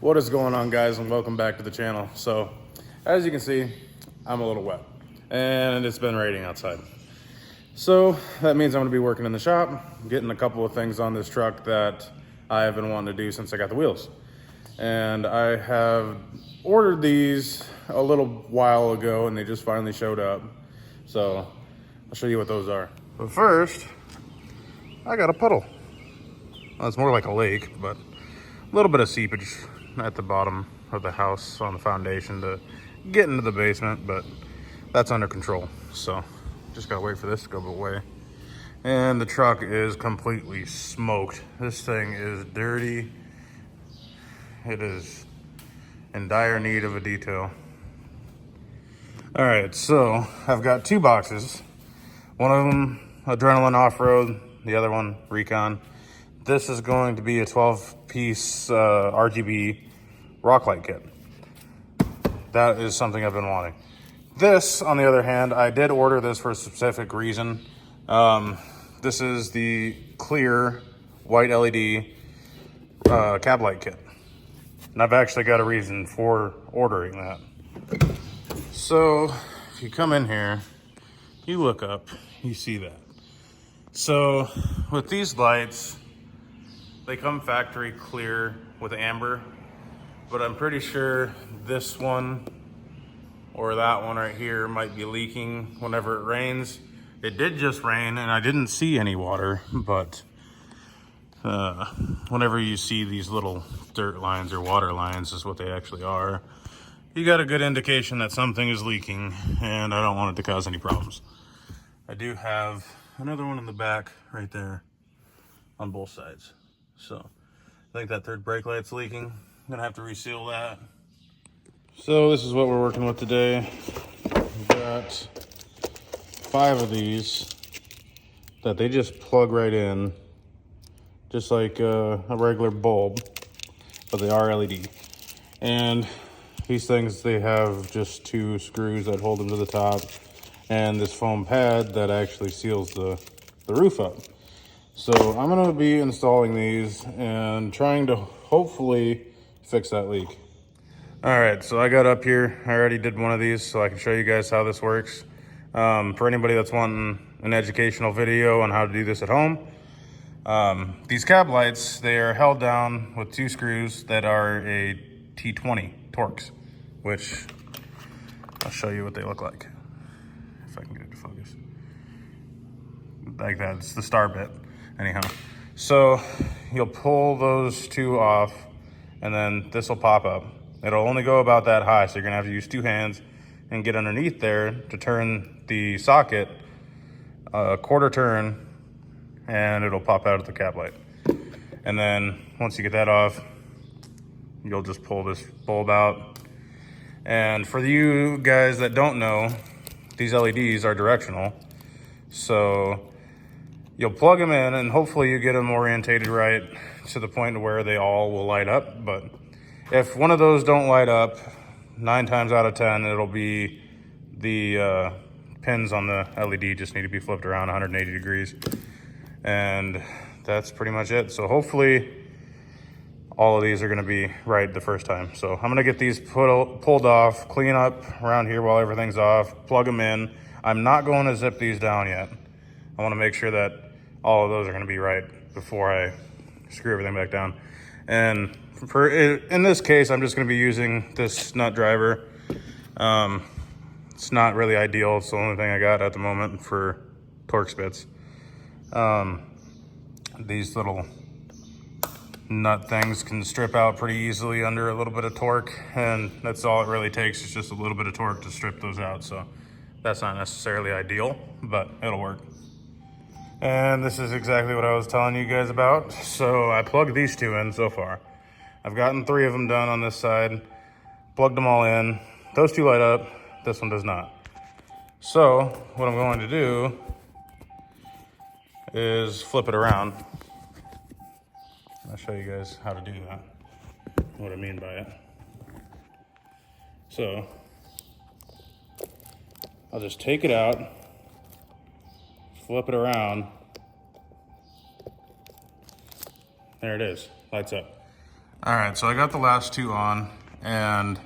What is going on, guys, and welcome back to the channel. So as you can see, I'm a little wet and it's been raining outside, so that means I'm going to be working in the shop getting a couple of things on this truck that I have been wanting to do since I got the wheels. And I have ordered these a little while ago and they just finally showed up, so I'll show you what those are. But first, I got a puddle. Well, it's more like a lake, but a little bit of seepage at the bottom of the house on the foundation to get into the basement, but that's under control. So just gotta wait for this to go away. And the truck is completely smoked. This thing is dirty. It is in dire need of a detail. All right, so I've got two boxes. One of them, Adrenaline Off-Road, the other one, Recon. This is going to be a 12-piece RGB rock light kit. That is something I've been wanting. This, on the other hand, I did order this for a specific reason. This is the clear white LED cab light kit. And I've actually got a reason for ordering that. So if you come in here, you look up, you see that. So with these lights, they come factory clear with amber, but I'm pretty sure this one or that one right here might be leaking whenever it rains. It did just rain and I didn't see any water, but whenever you see these little dirt lines or water lines is what they actually are, you got a good indication that something is leaking, and I don't want it to cause any problems. I do have another one in the back right there on both sides. So I think that third brake light's leaking. I'm gonna have to reseal that. So this is what we're working with today. We've got 5 of these that they just plug right in, just like a regular bulb, but they are LED. And these things, they have just 2 screws that hold them to the top, and this foam pad that actually seals the roof up. So I'm gonna be installing these and trying to hopefully fix that leak. All right, so I got up here. I already did one of these so I can show you guys how this works. For anybody that's wanting an educational video on how to do this at home, these cab lights, they are held down with 2 screws that are a T20 Torx, which I'll show you what they look like if I can get it to focus. Like that, it's the star bit. Anyhow, so you'll pull those 2 off and then this will pop up. It'll only go about that high, so you're gonna have to use 2 hands and get underneath there to turn the socket a quarter turn, and it'll pop out of the cab light. And then once you get that off, you'll just pull this bulb out. And for you guys that don't know, these LEDs are directional. So you'll plug them in and hopefully you get them orientated right to the point where they all will light up. But if one of those don't light up, 9 times out of 10, it'll be the pins on the LED just need to be flipped around 180 degrees. And that's pretty much it. So hopefully all of these are gonna be right the first time. So I'm gonna get these pulled off, clean up around here while everything's off, plug them in. I'm not going to zip these down yet. I wanna make sure that all of those are gonna be right before I screw everything back down. And in this case, I'm just gonna be using this nut driver. It's not really ideal. It's the only thing I got at the moment for Torx bits. These little nut things can strip out pretty easily under a little bit of torque, and that's all it really takes is just a little bit of torque to strip those out. So that's not necessarily ideal, but it'll work. And this is exactly what I was telling you guys about. So I plugged these 2 in so far. I've gotten 3 of them done on this side, plugged them all in. Those 2 light up, this one does not. So what I'm going to do is flip it around. I'll show you guys how to do that, what I mean by it. So I'll just take it out, flip it around. There it is, lights up. All right, so I got the last two on, and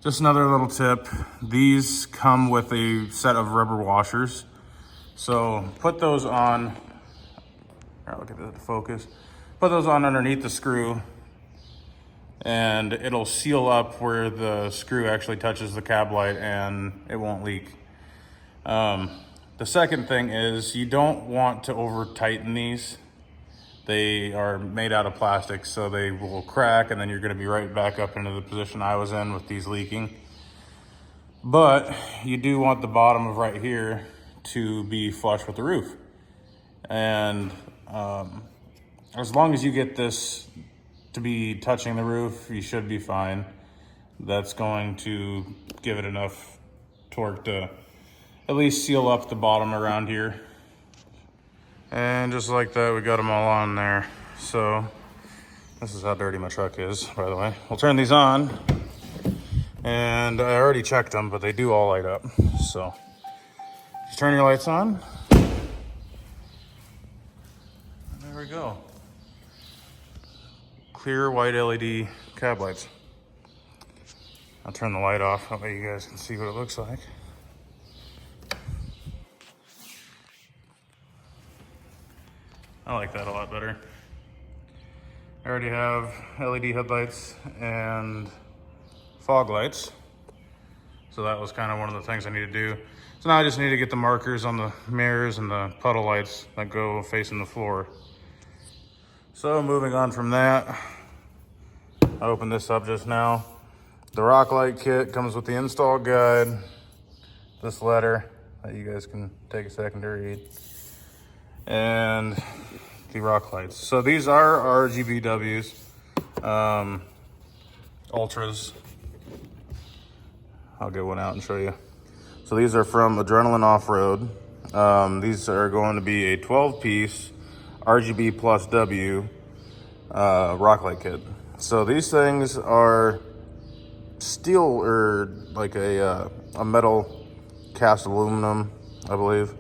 just another little tip. These come with a set of rubber washers. So put those on, I'll get the focus. Put those on underneath the screw, and it'll seal up where the screw actually touches the cab light and it won't leak. The second thing is you don't want to over tighten these. They are made out of plastic, so they will crack, and then you're gonna be right back up into the position I was in with these leaking. But you do want the bottom of right here to be flush with the roof. And as long as you get this to be touching the roof, you should be fine. That's going to give it enough torque to at least seal up the bottom around here. And just like that, we got them all on there. So this is how dirty my truck is, by the way. We'll turn these on, and I already checked them, but they do all light up. So just turn your lights on. There we go. Clear white LED cab lights. I'll turn the light off, that way you guys can see what it looks like. I like that a lot better. I already have LED headlights and fog lights. So that was kind of one of the things I need to do. So now I just need to get the markers on the mirrors and the puddle lights that go facing the floor. So moving on from that, I opened this up just now. The rock light kit comes with the install guide, this letter that you guys can take a second to read, and the rock lights. So these are RGBWs, Ultras. I'll get one out and show you. So these are from Adrenaline Off-Road. These are going to be a 12-piece RGB plus W rock light kit. So these things are steel, or like a metal cast aluminum, I believe.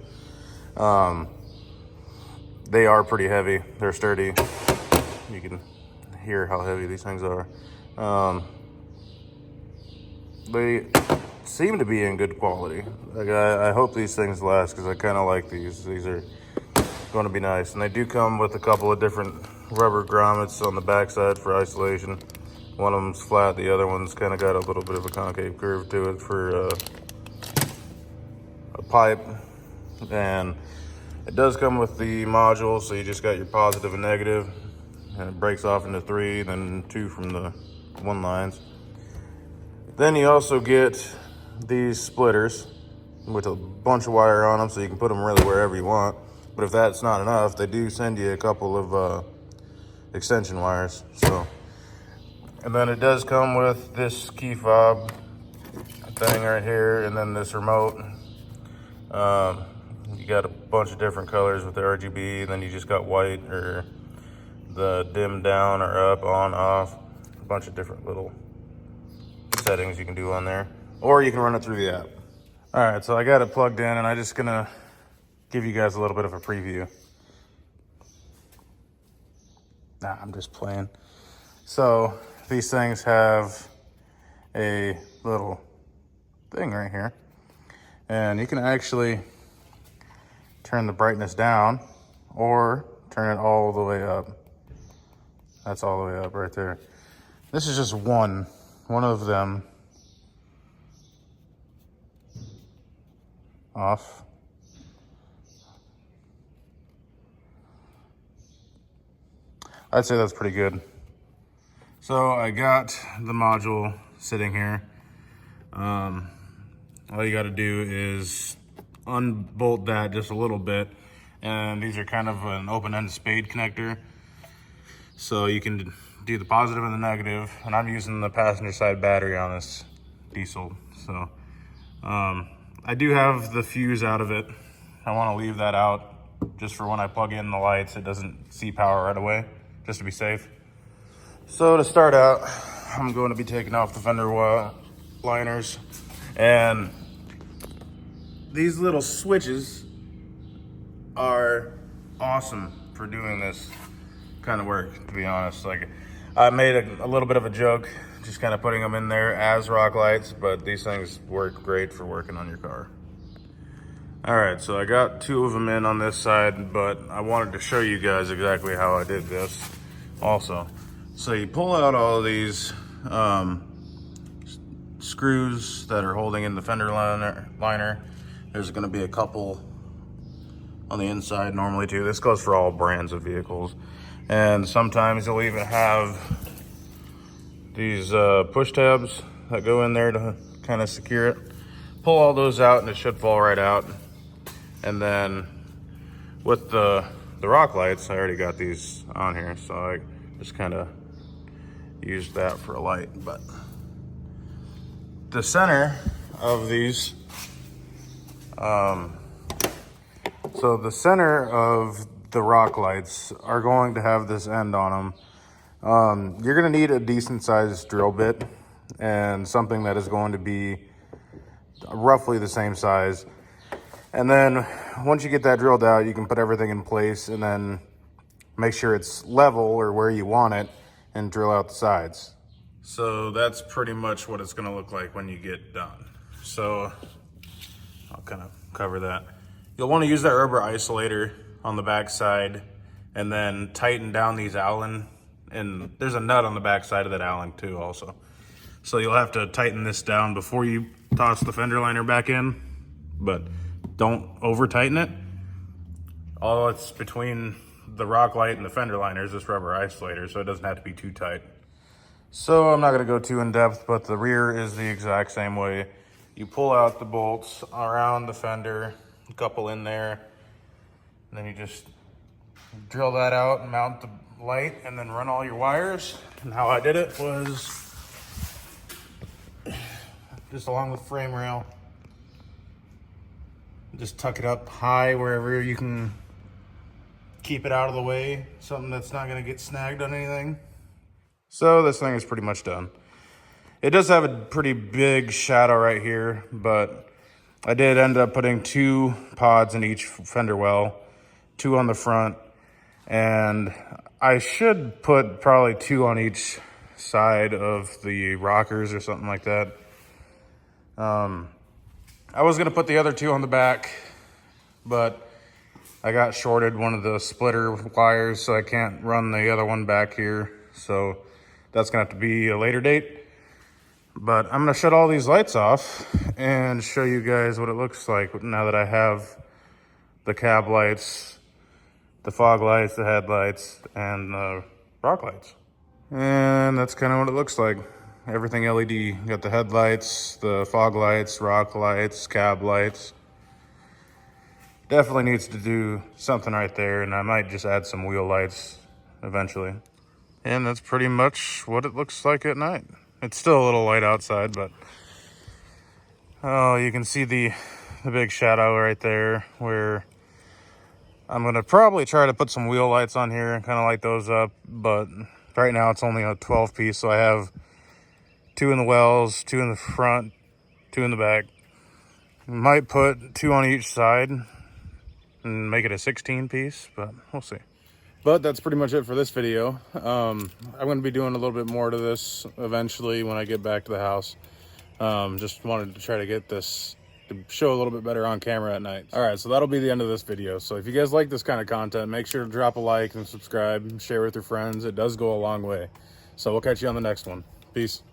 They are pretty heavy. They're sturdy. You can hear how heavy these things are. They seem to be in good quality. Like I hope these things last, because I kind of like these. These are going to be nice. And they do come with a couple of different rubber grommets on the backside for isolation. One of them's flat, the other one's kind of got a little bit of a concave curve to it for a pipe. And it does come with the module, so you just got your positive and negative, and it breaks off into 3, then 2 from the 1 lines. Then you also get these splitters with a bunch of wire on them, so you can put them really wherever you want. But if that's not enough, they do send you a couple of extension wires. So, and then it does come with this key fob thing right here, and then this remote. You got a bunch of different colors with the RGB, and then you just got white, or the dim down or up, on, off, a bunch of different little settings you can do on there, or you can run it through the app. All right, so I got it plugged in, and I'm just gonna give you guys a little bit of a preview. Nah, I'm just playing. So these things have a little thing right here, and you can actually turn the brightness down or turn it all the way up. That's all the way up right there. This is just one of them. Off. I'd say that's pretty good. So I got the module sitting here. All you got to do is unbolt that just a little bit, and these are kind of an open-end spade connector, so you can do the positive and the negative. And I'm using the passenger side battery on this diesel, so I do have the fuse out of it. I want to leave that out just for when I plug in the lights, it doesn't see power right away, just to be safe. So to start out, I'm going to be taking off the fender liners, and these little switches are awesome for doing this kind of work, to be honest. Like, I made a little bit of a joke, just kind of putting them in there as rock lights, but these things work great for working on your car. All right, so I got 2 of them in on this side, but I wanted to show you guys exactly how I did this also. So you pull out all of these screws that are holding in the fender liner. There's gonna be a couple on the inside normally too. This goes for all brands of vehicles. And sometimes you'll even have these push tabs that go in there to kind of secure it. Pull all those out and it should fall right out. And then with the rock lights, I already got these on here, so I just kind of used that for a light. But the center of these, so the center of the rock lights are going to have this end on them. You're gonna need a decent sized drill bit and something that is going to be roughly the same size. And then once you get that drilled out, you can put everything in place and then make sure it's level or where you want it and drill out the sides. So that's pretty much what it's gonna look like when you get done. So I'll kind of cover that. You'll want to use that rubber isolator on the back side and then tighten down these Allen, and there's a nut on the back side of that Allen too also. So you'll have to tighten this down before you toss the fender liner back in, but don't over tighten it. All it's between the rock light and the fender liner is this rubber isolator, so it doesn't have to be too tight. So I'm not gonna go too in depth, but the rear is the exact same way. You pull out the bolts around the fender, a couple in there, and then you just drill that out and mount the light and then run all your wires. And how I did it was just along the frame rail. Just tuck it up high wherever you can keep it out of the way, something that's not gonna get snagged on anything. So this thing is pretty much done. It does have a pretty big shadow right here, but I did end up putting 2 pods in each fender well, 2 on the front, and I should put probably 2 on each side of the rockers or something like that. I was gonna put the other 2 on the back, but I got shorted one of the splitter wires, so I can't run the other one back here. So that's gonna have to be a later date. But I'm gonna shut all these lights off and show you guys what it looks like now that I have the cab lights, the fog lights, the headlights, and the rock lights. And that's kind of what it looks like. Everything LED. Got the headlights, the fog lights, rock lights, cab lights. Definitely needs to do something right there, and I might just add some wheel lights eventually. And that's pretty much what it looks like at night. It's still a little light outside, but oh, you can see the big shadow right there, where I'm gonna probably try to put some wheel lights on here and kind of light those up, but right now it's only a 12 piece, so I have 2 in the wells, 2 in the front, 2 in the back. Might put 2 on each side and make it a 16 piece, but we'll see. But that's pretty much it for this video. I'm going to be doing a little bit more to this eventually when I get back to the house. Just wanted to try to get this to show a little bit better on camera at night. All right, so that'll be the end of this video. So if you guys like this kind of content, make sure to drop a like and subscribe and share with your friends. It does go a long way. So we'll catch you on the next one. Peace.